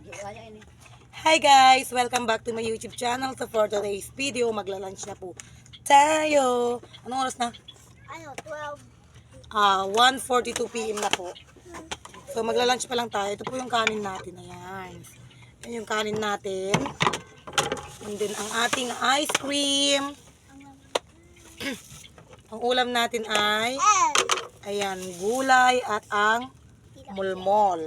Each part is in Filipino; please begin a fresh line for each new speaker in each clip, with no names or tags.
Hi guys! Welcome back to my YouTube channel. So for today's video, magla-lunch na po tayo. Anong oras na?
12.
1:42 PM na po. So magla-lunch pa lang tayo. Ito po yung kanin natin. Ayan. Yan yung kanin natin. And then ang ating ice cream. Ang ulam natin ay ayan, gulay at ang mulmol.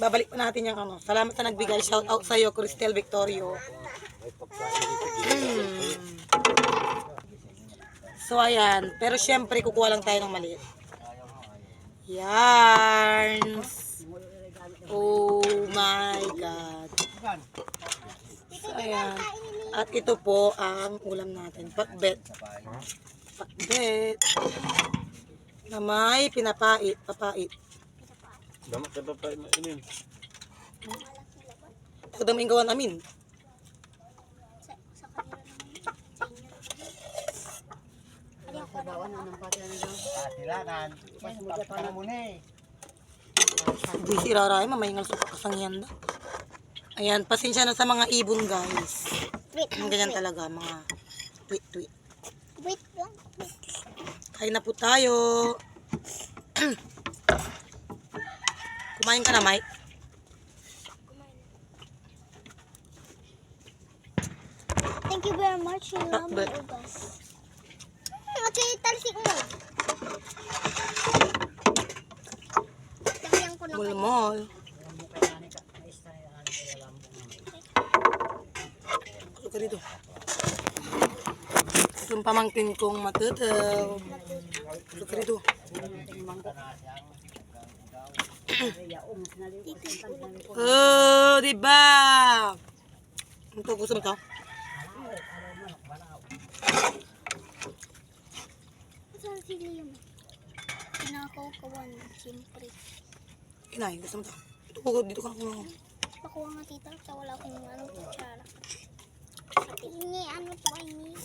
Babalik pa natin yung ano. Salamat na nagbigay. Shout out sa iyo, Cristel Victorio. So ayan, pero syempre kukuha lang tayo ng maliit. Yarns. Oh my God. So ayan. At ito po ang ulam natin. Pakbet. Pakbet. Na may pinapait. Papait.
Damat na papay na ini.
Ito daw gawan amin. Hindi si Raray, mamahingal sa kasangyan na. Ayan, pasensya na sa mga ibon guys. Ganyan talaga, mga tweet.
Wait lang.
Kain na po tayo. Kumain ka na, Mike?
Thank you very much. Yung
Pakbet.
naman ugas. Okay, talsik mo. Lagyan ko na kayo.
Mulmol. Ano ka dito? Itong pamangkin kong matataw. Ano ka dito? Oh, diba? Ito, gusto mo ito?
Saan si Liam? Pinakaw-kawan, siyempre.
Inay, gusto mo ito? Dito ka na.
Pakuha nga tita, sa wala akong ano, kutsara. Ate, ini, ano to, ini?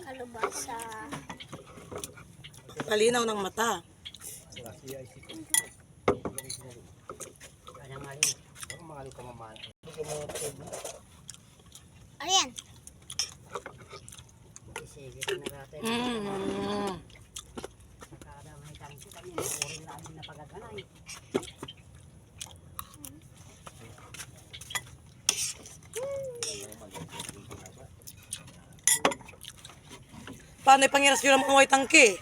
Kalubasa.
Palinaw ng mata.
Ano yan?
Mm. Paano ipangiras yun ang mga tangke?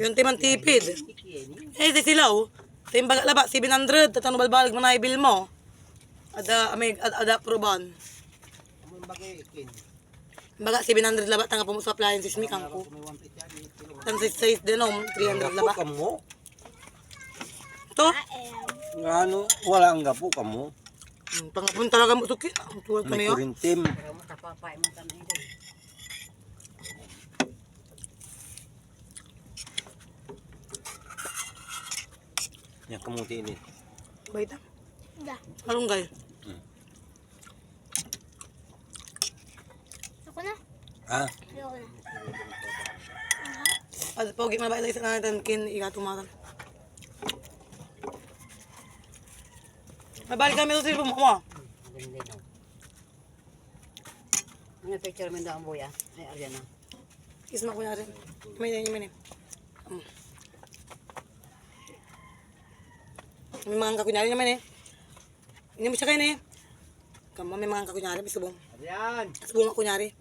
Yung timang tipid. Eh, di sila oh. Tim baga laba, 700. Tatano balbalag mo na ibil mo. Ada proban. Baga 700 laba tanga po mo sa appliances mi kangko. Tan size din oh, 300 laba.
Kamu?
To?
Ano? Wala ang gapo kamu.
Pangapon talaga mo tukin. Ang tuwag kami
May
oh.
kurintim. Yang kamuti ini.
Baita.
Da.
Malunggay.
Ako na.
Ah,
Ayoko na.
At pogi mabait sa natin kin igatumatan. Mabalik kami sa cellphone mo.
Ano picture mo daw ang buya? Ay, aryan na.
Isma ko na rin. May May mga kakunyari naman eh. Hindi mo siya kayo na eh. Kama may mga kakunyari, may subong.
Ayan.
Subong ako kunyari.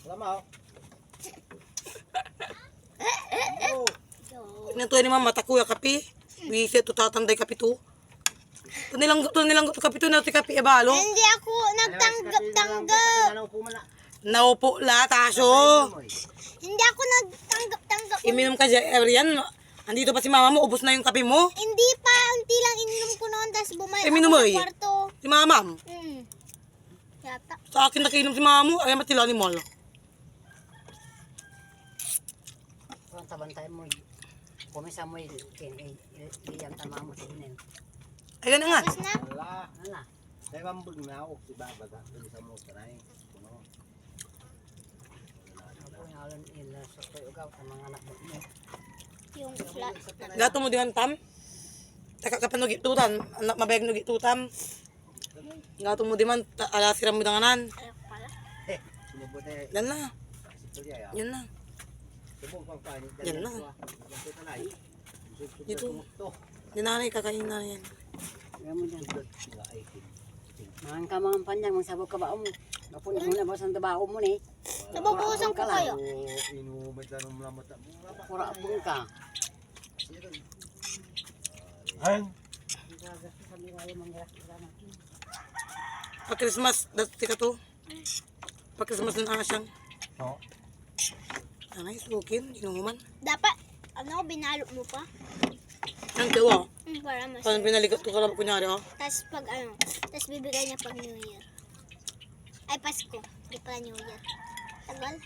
Wala mo.
Tingnan to ni mama, takuya kapi. Wisit to tatanday kapi to. Nilang to kapi to na to kapi ebalo.
Hindi ako nagtanggap-tanggap.
Naupo la taso.
Hindi ako nagtanggap-tanggap.
Iminom ka dyan, Arian. Andito pa si mama mo, ubos na yung kape mo.
Hindi pa, unti lang ininom ko noon, tapos bumalik
Iminom
ako
mo
sa
eh.
kwarto.
Si mama.
Yata.
Sa akin nakinom si mama mo, ay matila ni Molo.
Kung tabantay mo, kumisa mo iyang tama mo sa hinin.
Ay, gano'n nga.
Tapos na,
Wala.
Ala.
Saya mambag na ako si Baba. Tuloy sa motor ay.
Ikaw sa mga anak mo.
Yung flat.
Gato mo dingan tam. Taka ka panugi tutan, anak mabayag nugi tutam. Gato mo di man alasiram mo danganan.
Ayak pala.
Sinubot eh.
Yan na.
Ito niya.
Yan na.
Subong pang kanin.
Yan na.
Ito na eh.
Dito. Yan na kakain na yan.
Kaya mo dyan. Mangan ka mga panjang, magsabog ka ba mo? Napunin mo na ba sa tabao mo ni?
Nababawasan ko kayo.
Inumay ka nung lamata.
Pura-pura ka.
Ay.
Pa Christmas, dati ka to. Pa Christmas na asyang.
Oo.
Anay, sukin, inuman.
Dapat, binalo mo pa.
Ang tiwa.
Para mas.
Parang pinaligot ko kalabak kunyari, oh.
Tapos pag tapos bibigay niya pag New Year. Ay, Pasko. Hindi pala New Year. Tagal.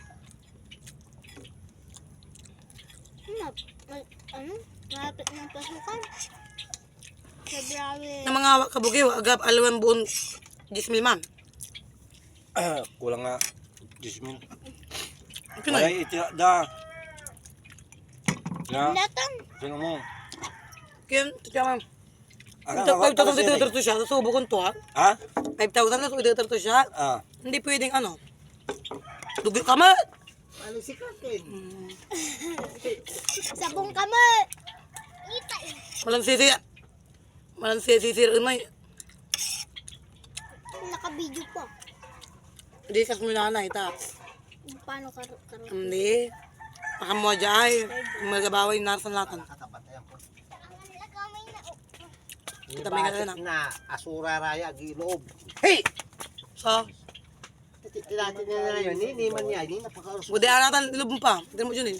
Malapit ng pasukan. February.
Na mga awak kabugiw, agap alawan buon 10,000 man.
Kulang nga. 10,000.
Pinay.
Ay, itira da. Ya,
Datang.
tingnan mo.
Kaya, tiyan man.
Ang
5,000 dito terto siya, susubo ko to ha.
Ha?
5,000 na dito terto siya.
Ah.
Hindi pwedeng ano. Dugi ka man.
Ano si Katin?
Sabong kamay. Ita eh.
Walang sisi. Walang sisi unay.
Naka-video pa.
Hindi kas mo nanay ta.
Paano karo?
Hindi. Pakamuha dyan. Magabaway na sa latan. Kita may nga na.
Na asura raya giloob. Hey!
So,
Tinatin na yun. Hindi man niya. Hindi napakaurus.
budi anatan ilubong pa. Hindi mo dyan eh.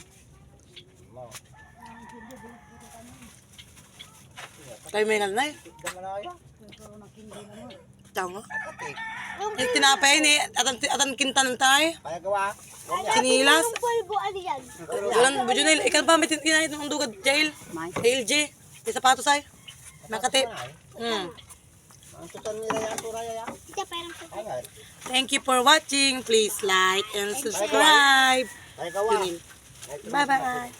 Tayo may nga na eh. Tama. Eh, tinapay ni atan kintan tayo.
Kaya gawa.
Sinilas.
Yung polvo, ano yan?
Walang budyo na ikan pa may tinahit ng dugad jail.
May.
LJ. May sapatos ay. Makati.
Ang tutan nila yan. Turaya yan.
Ita, parang ko.
Kaya
Thank you for watching. Please like and subscribe.
gawa.
Bye bye.